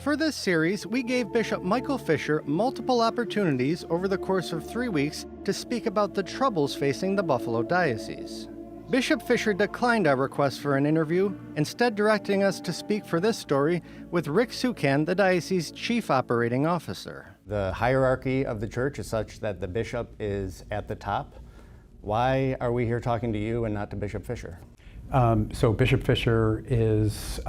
For this series, we gave Bishop Michael Fisher multiple opportunities over the course of 3 weeks to speak about the troubles facing the Buffalo Diocese. Bishop Fisher declined our request for an interview, instead directing us to speak for this story with Rick Sukan, the diocese's chief operating officer. The hierarchy of the church is such that the bishop is at the top. Why are we here talking to you and not to Bishop Fisher? So Bishop Fisher is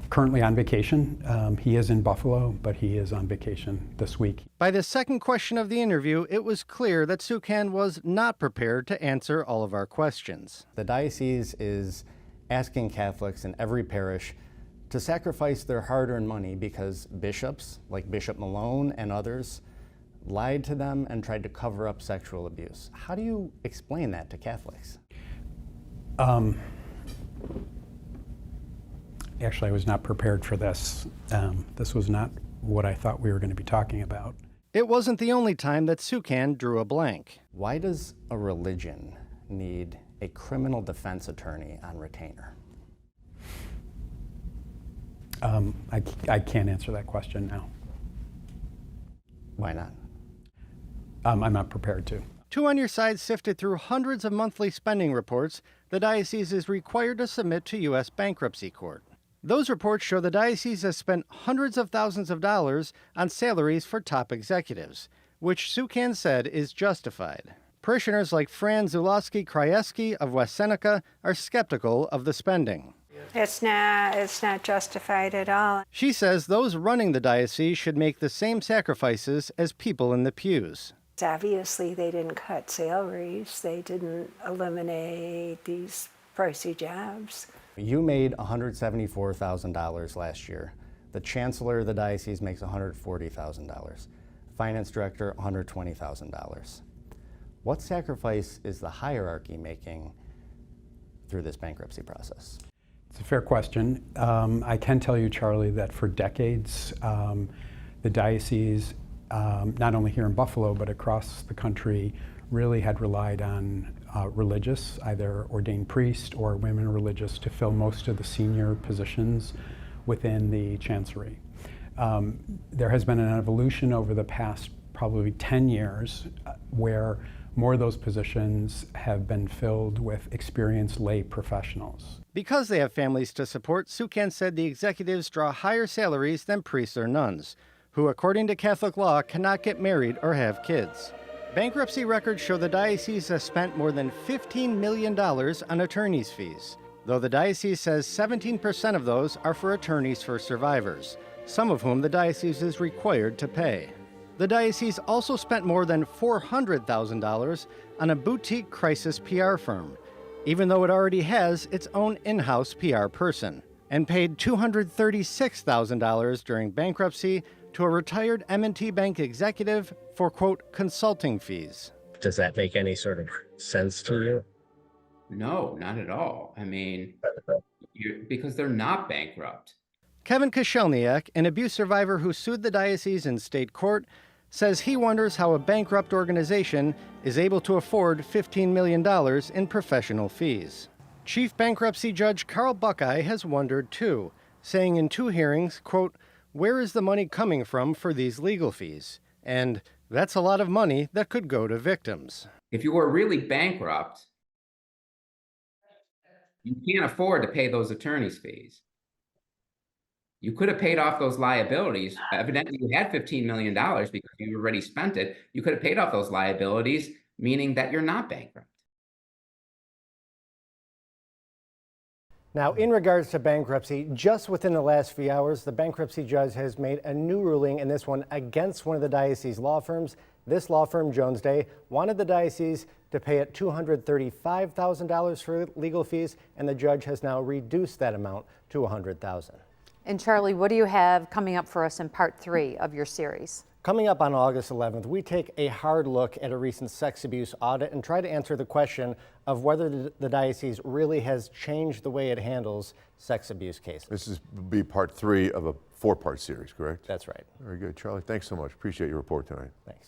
currently on vacation. He is in Buffalo, but he is on vacation this week. By the second question of the interview, it was clear that Sukan was not prepared to answer all of our questions. The diocese is asking Catholics in every parish to sacrifice their hard-earned money because bishops, like Bishop Malone and others, lied to them and tried to cover up sexual abuse. How do you explain that to Catholics? Actually, I was not prepared for this. This was not what I thought we were going to be talking about. It wasn't the only time that Sukan drew a blank. Why does a religion need a criminal defense attorney on retainer? I can't answer that question now. Why not? I'm not prepared to. Two On Your Side sifted through hundreds of monthly spending reports the diocese is required to submit to U.S. bankruptcy court. Those reports show the diocese has spent hundreds of thousands of dollars on salaries for top executives, which Sukan said is justified. Parishioners like Fran Zulowski-Krajewski of West Seneca are skeptical of the spending. It's not justified at all. She says those running the diocese should make the same sacrifices as people in the pews. Obviously, they didn't cut salaries. They didn't eliminate these pricey jobs. You made $174,000 last year. The chancellor of the diocese makes $140,000. Finance director, $120,000. What sacrifice is the hierarchy making through this bankruptcy process? It's a fair question. I can tell you, Charlie, that for decades, the diocese, not only here in Buffalo, but across the country, really had relied on religious, either ordained priest or women religious, to fill most of the senior positions within the chancery. There has been an evolution over the past probably 10 years where more of those positions have been filled with experienced lay professionals. Because they have families to support, Sukan said the executives draw higher salaries than priests or nuns, who, according to Catholic law, cannot get married or have kids. Bankruptcy records show the diocese has spent more than $15 million on attorney's fees, though the diocese says 17% of those are for attorneys for survivors, some of whom the diocese is required to pay. The diocese also spent more than $400,000 on a boutique crisis PR firm, even though it already has its own in-house PR person, and paid $236,000 during bankruptcy to a retired M&T Bank executive for, quote, consulting fees. Does that make any sort of sense to you? No, not at all. I mean, because they're not bankrupt. Kevin Koshelniak, an abuse survivor who sued the diocese in state court, says he wonders how a bankrupt organization is able to afford $15 million in professional fees. Chief Bankruptcy Judge Carl Buckeye has wondered too, saying in 2 hearings, quote, "Where is the money coming from for these legal fees?" And that's a lot of money that could go to victims. If you were really bankrupt, you can't afford to pay those attorney's fees. You could have paid off those liabilities. Evidently, you had $15 million because you already spent it. You could have paid off those liabilities, meaning that you're not bankrupt. Now, in regards to bankruptcy, just within the last few hours, the bankruptcy judge has made a new ruling, in this one against one of the diocese law firms. This law firm, Jones Day, wanted the diocese to pay it $235,000 for legal fees, and the judge has now reduced that amount to $100,000. And Charlie, what do you have coming up for us in part 3 of your series? Coming up on August 11th, we take a hard look at a recent sex abuse audit and try to answer the question of whether the diocese really has changed the way it handles sex abuse cases. This will be part 3 of a 4-part series, correct? That's right. Very good. Charlie, thanks so much. Appreciate your report tonight. Thanks.